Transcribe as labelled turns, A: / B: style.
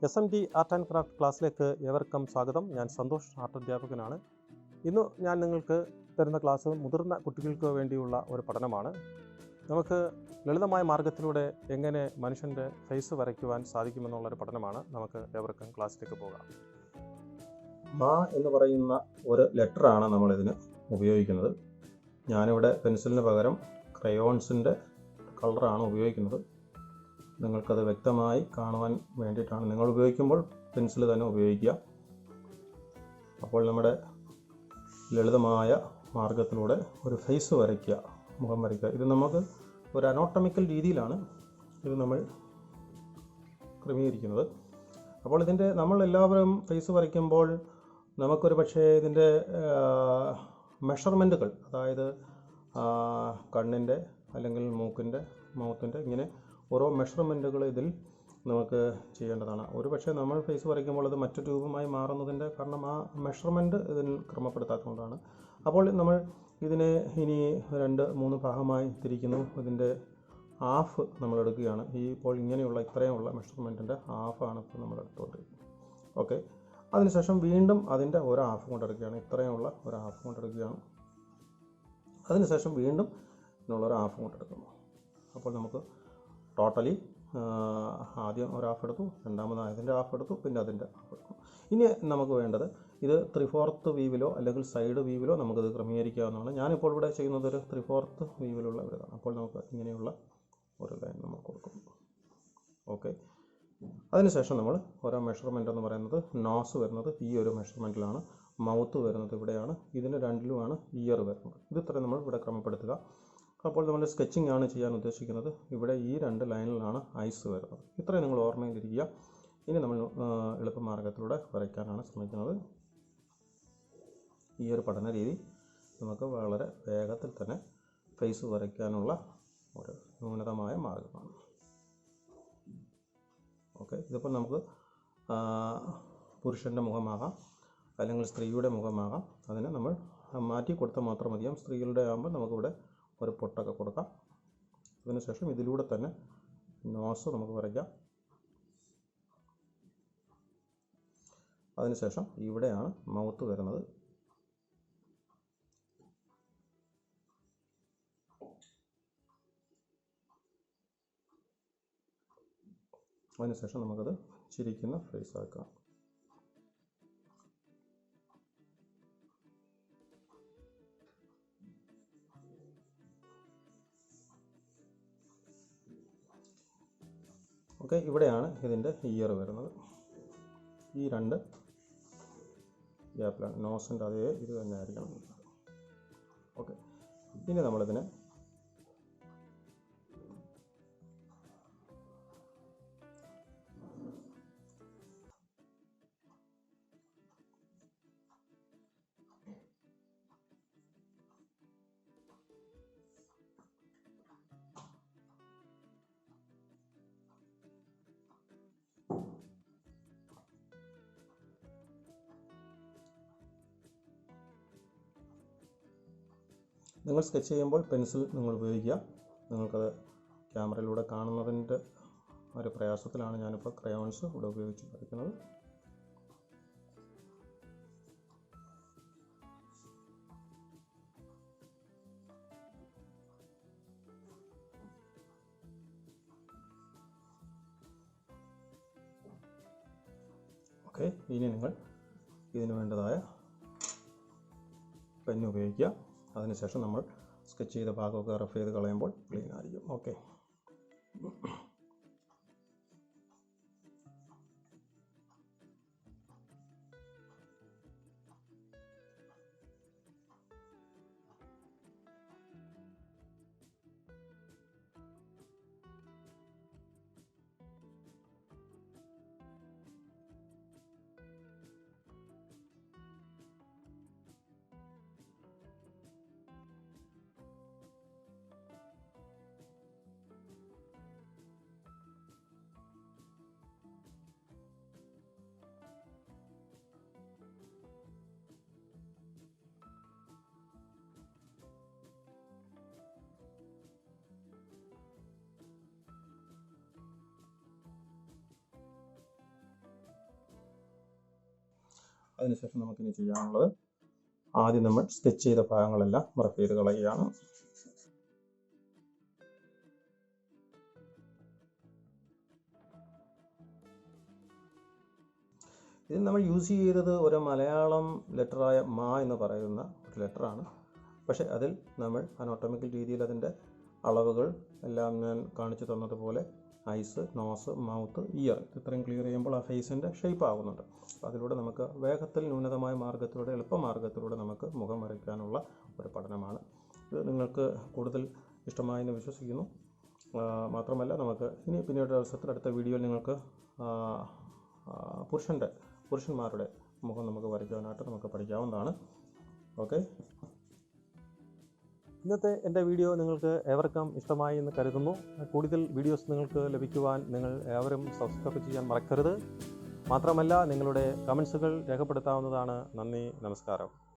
A: SMT art and craft ക്ലാസ്സിലേക്ക് ഏവർക്കും സ്വാഗതം. ഞാൻ സന്തോഷ്, ആർട്ട് അധ്യാപകനാണ്. ഇന്ന് ഞാൻ നിങ്ങൾക്ക് തരുന്ന ക്ലാസ് മുതിർന്ന കുട്ടികൾക്ക് വേണ്ടിയുള്ള ഒരു പഠനമാണ്. നമുക്ക് ലളിതമായ മാർഗത്തിലൂടെ എങ്ങനെ മനുഷ്യൻ്റെ ഫേസ് വരയ്ക്കുവാൻ സാധിക്കുമെന്നുള്ളൊരു പഠനമാണ്. നമുക്ക് ഏവർക്കും ക്ലാസ്സിലേക്ക് പോകാം.
B: മാ എന്ന് പറയുന്ന ഒരു ലെറ്ററാണ് നമ്മളിതിന് ഉപയോഗിക്കുന്നത്. ഞാനിവിടെ പെൻസിലിന് പകരം ക്രയോൺസിൻ്റെ കളറാണ് ഉപയോഗിക്കുന്നത്. നിങ്ങൾക്കത് വ്യക്തമായി കാണുവാൻ വേണ്ടിയിട്ടാണ്. നിങ്ങൾ ഉപയോഗിക്കുമ്പോൾ പെൻസിൽ തന്നെ ഉപയോഗിക്കുക. അപ്പോൾ നമ്മുടെ ലളിതമായ മാർഗത്തിലൂടെ ഒരു ഫേസ് വരയ്ക്കുക, മുഖം വരയ്ക്കുക. ഇത് നമുക്ക് ഒരു അനോട്ടമിക്കൽ രീതിയിലാണ് ഇത് നമ്മൾ ക്രമീകരിക്കുന്നത്. അപ്പോൾ ഇതിൻ്റെ നമ്മളെല്ലാവരും ഫേസ് വരയ്ക്കുമ്പോൾ നമുക്കൊരു പക്ഷേ ഇതിൻ്റെ മെഷർമെൻറ്റുകൾ, അതായത് കണ്ണിൻ്റെ അല്ലെങ്കിൽ മൗത്തിൻ്റെ ഇങ്ങനെ ഓരോ മെഷർമെൻറ്റുകൾ ഇതിൽ നമുക്ക് ചെയ്യേണ്ടതാണ്. ഒരു പക്ഷേ നമ്മൾ ഫേസ് വരയ്ക്കുമ്പോൾ അത് മറ്റു രൂപമായി മാറുന്നതിൻ്റെ കാരണം ആ മെഷർമെൻറ്റ് ഇതിൽ ക്രമപ്പെടുത്താത്തതുകൊണ്ടാണ്. അപ്പോൾ നമ്മൾ ഇതിനെ ഇനി 2-3 ഭാഗമായി തിരിക്കുന്നു. ഇതിൻ്റെ ഹാഫ് നമ്മൾ എടുക്കുകയാണ്. ഇപ്പോൾ ഇങ്ങനെയുള്ള ഇത്രയുമുള്ള മെഷർമെൻറ്റിൻ്റെ ഹാഫാണ് ഇപ്പോൾ നമ്മൾ എടുത്തുകൊണ്ടിരിക്കുന്നത്. ഓക്കെ, അതിനുശേഷം വീണ്ടും അതിൻ്റെ ഒരു ഹാഫ് കൊണ്ടെടുക്കുകയാണ്. ഇത്രയുമുള്ള ഒരു ഹാഫ് കൊണ്ടെടുക്കുകയാണ്. അതിനുശേഷം വീണ്ടും ഇതിനുള്ളൊരു ഹാഫ് കൊണ്ടെടുക്കുന്നു. അപ്പോൾ നമുക്ക് ടോട്ടലി ആദ്യം ഒരു ഹാഫ് എടുത്തു, രണ്ടാമത് അതിൻ്റെ ഹാഫ് എടുത്തു, പിന്നെ അതിൻ്റെ ഹാഫ് എടുക്കും. ഇനി നമുക്ക് വേണ്ടത് ഇത് 3/4 വീവിലോ അല്ലെങ്കിൽ സൈഡ് വീവിലോ നമുക്കിത് ക്രമീകരിക്കാവുന്നതാണ്. ഞാനിപ്പോൾ ഇവിടെ ചെയ്യുന്നത് ഒരു 3/4 വീവിലുള്ള ഒരു ഇതാണ്. അപ്പോൾ നമുക്ക് ഇങ്ങനെയുള്ള ഒരു ലൈൻ നമ്മൾ കൊടുക്കും. ഓക്കെ, അതിനുശേഷം നമ്മൾ ഓരോ മെഷർമെൻ്റ് എന്ന് പറയുന്നത് നോസ് വരുന്നത് ഈ ഒരു മെഷർമെൻറ്റിലാണ്, മൗത്ത് വരുന്നത് ഇവിടെയാണ്, ഇതിന് രണ്ടിലുമാണ് ഇയർ വരുന്നത്. ഇതിത്രയും നമ്മൾ ഇവിടെ ക്രമപ്പെടുത്തുക. അപ്പോൾ നമ്മൾ സ്കെച്ചിങ് ആണ് ചെയ്യാൻ ഉദ്ദേശിക്കുന്നത്. ഇവിടെ ഈ 2 ലൈനിലാണ് ഐസ് വരുന്നത്. ഇത്രയും നിങ്ങൾ ഓർമ്മയിലിരിക്കുക. ഇനി നമ്മൾ എളുപ്പമാർഗത്തിലൂടെ വരയ്ക്കാനാണ് ശ്രമിക്കുന്നത്. ഈ ഒരു പഠന രീതി നമുക്ക് വളരെ വേഗത്തിൽ തന്നെ ഫേസ് വരയ്ക്കാനുള്ള ഒരു ന്യൂനതമായ മാർഗമാണ്. ഓക്കെ, ഇതിപ്പോൾ നമുക്ക് പുരുഷൻ്റെ മുഖമാകാം അല്ലെങ്കിൽ സ്ത്രീയുടെ മുഖമാകാം. അതിന് നമ്മൾ മാറ്റി കൊടുത്താൽ മാത്രം മതിയാകും. സ്ത്രീകളുടെ ആകുമ്പോൾ നമുക്കിവിടെ ഒരു പൊട്ടൊക്കെ കൊടുക്കാം. അതിനുശേഷം ഇതിലൂടെ തന്നെ നോസ് നമുക്ക് വരയ്ക്കാം. അതിനുശേഷം ഇവിടെയാണ് മൗത്ത് വരുന്നത്. അതിനുശേഷം നമുക്കത് ചിരിക്കുന്ന ഫേസ് ആക്കാം. ഓക്കെ, ഇവിടെയാണ് ഇതിൻ്റെ ഇയർ വരുന്നത്. ഈ 2 ഗ്യാപ്പിലാണ്. നോസിൻ്റെ അതേ ഇത് തന്നെ ആയിരിക്കണം. ഓക്കെ, ഇനി നമ്മളിതിനെ നിങ്ങൾ സ്കെച്ച് ചെയ്യുമ്പോൾ പെൻസിൽ നിങ്ങൾ ഉപയോഗിക്കുക. നിങ്ങൾക്കത് ക്യാമറയിലൂടെ കാണുന്നതിൻ്റെ ഒരു പ്രയാസത്തിലാണ് ഞാനിപ്പോൾ ക്രയോൺസ് ഇവിടെ ഉപയോഗിച്ച് വരയ്ക്കുന്നത്. ഓക്കെ, ഇനി നിങ്ങൾ ഇതിന് വേണ്ടതായ പെൻ ഉപയോഗിക്കുക. അതിനുശേഷം നമ്മൾ സ്കെച്ച് ചെയ്ത ഭാഗമൊക്കെ റഫ് ചെയ്ത് കളയുമ്പോൾ ക്ലീൻ ആയിരിക്കും. ഓക്കെ, അതിനുശേഷം നമുക്കിനി ചെയ്യാനുള്ളത് ആദ്യം നമ്മൾ സ്കെച്ച് ചെയ്ത ഭാഗങ്ങളെല്ലാം റഫ് ചെയ്ത് കളയുകയാണ്. ഇതിൽ നമ്മൾ യൂസ് ചെയ്തത് ഒരു മലയാളം ലെറ്ററായ മാ എന്ന് പറയുന്ന ഒരു ലെറ്ററാണ്. പക്ഷേ അതിൽ നമ്മൾ അനോട്ടമിക്കൽ രീതിയിൽ അതിൻ്റെ അളവുകൾ എല്ലാം ഞാൻ കാണിച്ചു തന്നതുപോലെ ഐസ്, നോസ്, മൗത്ത്, ഇയർ ഇത്രയും ക്ലിയർ ചെയ്യുമ്പോൾ ആ ഫേസിൻ്റെ ഷേപ്പ് ആകുന്നുണ്ട്. അതിലൂടെ നമുക്ക് വേഗത്തിൽ ന്യൂനതമായ മാർഗ്ഗത്തിലൂടെ, എളുപ്പമാർഗ്ഗത്തിലൂടെ നമുക്ക് മുഖം വരയ്ക്കാനുള്ള ഒരു പഠനമാണ്. ഇത് നിങ്ങൾക്ക് കൂടുതൽ ഇഷ്ടമായി എന്ന് വിശ്വസിക്കുന്നു. മാത്രമല്ല നമുക്ക് പിന്നീട് അവസരത്തിൽ അടുത്ത വീഡിയോയിൽ നിങ്ങൾക്ക് പുരുഷന്മാരുടെ മുഖം നമുക്ക് വരയ്ക്കാനായിട്ട് നമുക്ക് പഠിക്കാവുന്നതാണ്. ഓക്കെ,
A: ഇന്നത്തെ എൻ്റെ വീഡിയോ നിങ്ങൾക്ക് ഏവർക്കും ഇഷ്ടമായി എന്ന് കരുതുന്നു. കൂടുതൽ വീഡിയോസ് നിങ്ങൾക്ക് ലഭിക്കുവാൻ നിങ്ങൾ ഏവരും സബ്സ്ക്രൈബ് ചെയ്യാൻ മറക്കരുത്. മാത്രമല്ല നിങ്ങളുടെ കമൻസുകൾ രേഖപ്പെടുത്താവുന്നതാണ്. നന്ദി, നമസ്കാരം.